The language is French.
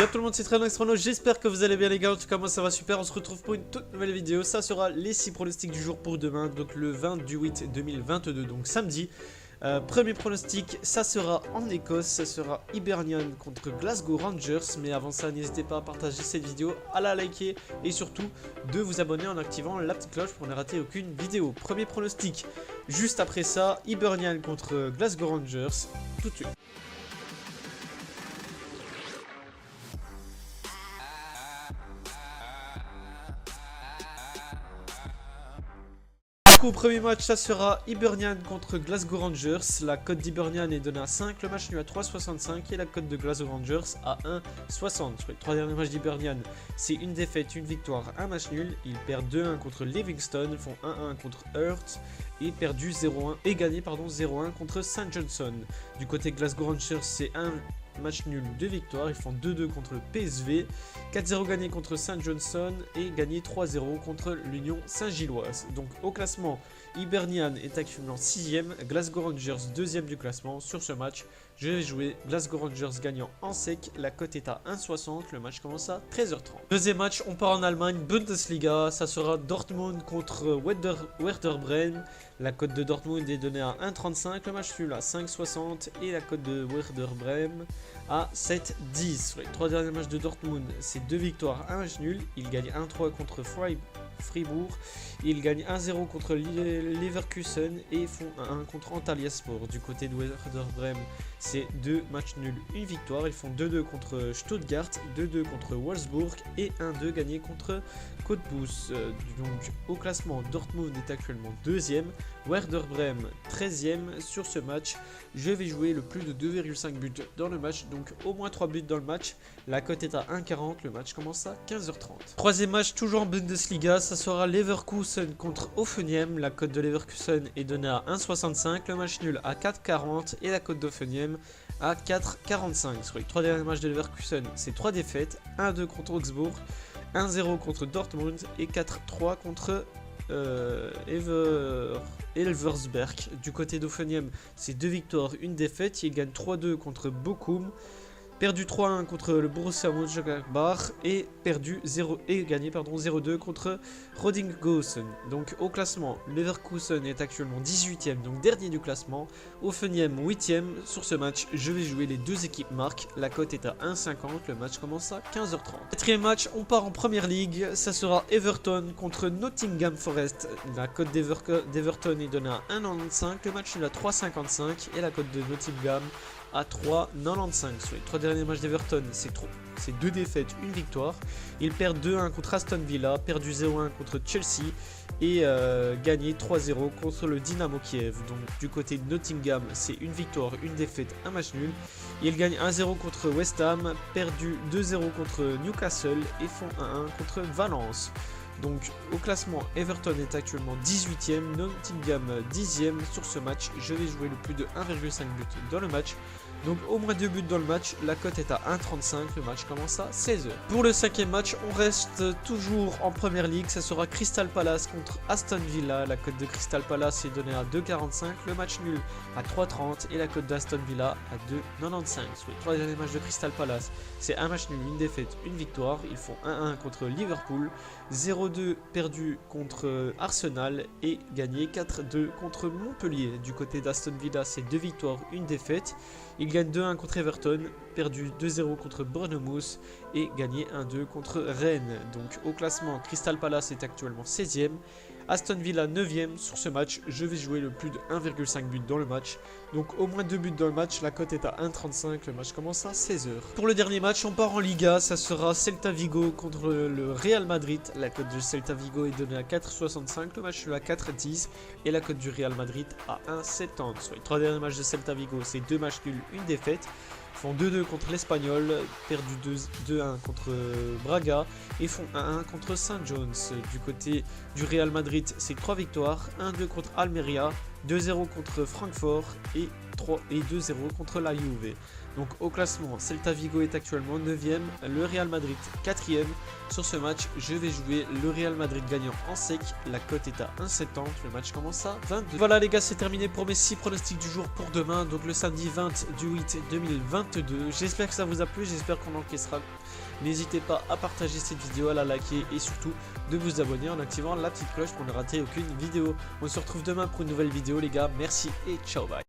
Yo tout le monde, c'est Trainoxtrono, j'espère que vous allez bien les gars. En tout cas moi ça va super, on se retrouve pour une toute nouvelle vidéo. Ça sera les 6 pronostics du jour pour demain, donc le 20 du 8 2022, donc samedi. Premier pronostic, ça sera en Écosse, ça sera Hibernian contre Glasgow Rangers. Mais avant ça, n'hésitez pas à partager cette vidéo, à la liker et surtout de vous abonner en activant la petite cloche pour ne rater aucune vidéo. Premier pronostic, juste après ça, Hibernian contre Glasgow Rangers, tout de suite. Au premier match, ça sera Hibernian contre Glasgow Rangers. La cote d'Hibernian est donnée à 5, le match nul à 3,65 et la cote de Glasgow Rangers à 1,60. Sur les 3 derniers matchs d'Hibernian, c'est une défaite, une victoire, un match nul. Ils perdent 2-1 contre Livingston, font 1-1 contre Hurts et perdu 0-1 et gagné 0-1 contre St Johnstone. Du côté Glasgow Rangers, c'est un match nul, 2 victoires, ils font 2-2 contre le PSV, 4-0 gagné contre St Johnstone et gagné 3-0 contre l'Union Saint-Gilloise. Donc au classement, Hibernian est actuellement 6ème, Glasgow Rangers 2ème du classement. Sur ce match, je vais jouer Glasgow Rangers gagnant en sec, la cote est à 1,60, le match commence à 13h30. Deuxième match, on part en Allemagne, Bundesliga, ça sera Dortmund contre Werder Bremen. La cote de Dortmund est donnée à 1,35, le match nul à 5,60 et la cote de Werder Bremen à 7,10. Sur les 3 derniers matchs de Dortmund, c'est 2 victoires, 1 match nul. Il gagne 1-3 contre Fribourg. Ils gagnent 1-0 contre Leverkusen et font 1-1 contre Antalyaspor. Du côté de Werder Bremen, c'est 2 matchs nuls, 1 victoire. Ils font 2-2 contre Stuttgart, 2-2 contre Wolfsburg et 1-2 gagné contre Cottbus. Donc au classement, Dortmund est actuellement 2ème, Werder Bremen 13ème. Sur ce match, je vais jouer le plus de 2,5 buts dans le match, donc au moins 3 buts dans le match. La cote est à 1,40, le match commence à 15h30. Troisième match, toujours en Bundesliga, ça sera Leverkusen contre Hoffenheim. La cote de Leverkusen est donnée à 1,65, le match nul à 4,40 et la cote d'Hoffenheim à 4,45. Sur les 3 derniers matchs de Leverkusen, c'est 3 défaites, 1-2 contre Augsbourg, 1-0 contre Dortmund et 4-3 contre Elversberg. Du côté d'Hoffenheim, c'est 2 victoires, 1 défaite. Ils gagnent 3-2 contre Bochum, perdu 3-1 contre le Borussia Mönchengladbach et gagné 0-2 contre Rodinghausen. Donc au classement, Leverkusen est actuellement 18ème, donc dernier du classement. Hoffenheim 8ème. Sur ce match, je vais jouer les deux équipes marques. La cote est à 1,50, le match commence à 15h30. Quatrième match, on part en Première Ligue. Ça sera Everton contre Nottingham Forest. La cote d'Everton est donnée à 1,95, le match est à 3,55 et la cote de Nottingham à 3,95. Sur les 3 derniers matchs d'Everton, c'est 2 défaites, 1 victoire. Ils perdent 2-1 contre Aston Villa, perdu 0-1 contre Chelsea et gagné 3-0 contre le Dynamo Kiev. Donc du côté de Nottingham, c'est 1 victoire, 1 défaite, 1 match nul. Ils gagnent 1-0 contre West Ham, perdu 2-0 contre Newcastle et font 1-1 contre Valence. Donc au classement, Everton est actuellement 18ème, Nottingham 10ème. Sur ce match, je vais jouer le plus de 1,5 but dans le match. Donc au moins 2 buts dans le match, la cote est à 1,35, le match commence à 16h. Pour le 5ème match, on reste toujours en Première Ligue, ça sera Crystal Palace contre Aston Villa. La cote de Crystal Palace est donnée à 2,45, le match nul à 3,30 et la cote d'Aston Villa à 2,95. Sur les 3 derniers matchs de Crystal Palace, c'est un match nul, 1 défaite, 1 victoire. Ils font 1-1 contre Liverpool, 0-2 perdu contre Arsenal et gagné 4-2 contre Montpellier. Du côté d'Aston Villa, c'est 2 victoires, 1 défaite. Ils gagnent 2-1 contre Everton, perdu 2-0 contre Bournemouth et gagné 1-2 contre Rennes. Donc au classement, Crystal Palace est actuellement 16ème, Aston Villa 9ème. Sur ce match, je vais jouer le plus de 1,5 but dans le match. Donc au moins 2 buts dans le match, la cote est à 1,35, le match commence à 16h. Pour le dernier match, on part en Liga, ça sera Celta Vigo contre le Real Madrid. La cote de Celta Vigo est donnée à 4,65, le match est à 4,10 et la cote du Real Madrid à 1,70. Sur les 3 derniers matchs de Celta Vigo, c'est 2 matchs nuls, 1 défaite. Ils font 2-2 contre l'Espagnol, perdu 2-1 contre Braga et font 1-1 contre St John's. Du côté du Real Madrid, c'est 3 victoires, 1-2 contre Almeria, 2-0 contre Francfort et 2-0 contre la Juve. Donc au classement, Celta Vigo est actuellement 9ème, le Real Madrid 4ème. Sur ce match, je vais jouer le Real Madrid gagnant en sec. La cote est à 1,70, le match commence à 22. Voilà les gars, c'est terminé pour mes 6 pronostics du jour pour demain, donc le samedi 20 du 8 2022. J'espère que ça vous a plu, j'espère qu'on encaissera. N'hésitez pas à partager cette vidéo, à la liker et surtout de vous abonner en activant la petite cloche pour ne rater aucune vidéo. On se retrouve demain pour une nouvelle vidéo les gars, merci et ciao bye.